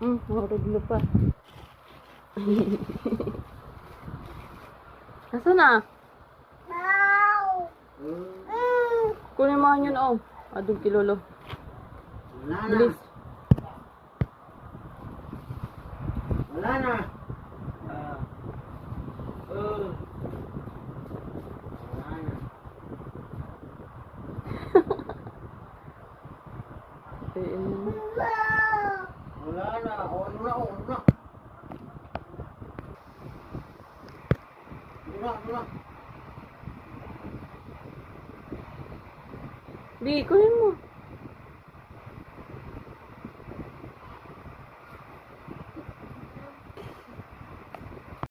Mahurog mo pa. Nasaan na? Kunin mo yun, oh. Adong kilolo. Wala na. Bilis. Wala na. Wala na. Wala na. Ano na. Ano na. Di, kunin mo.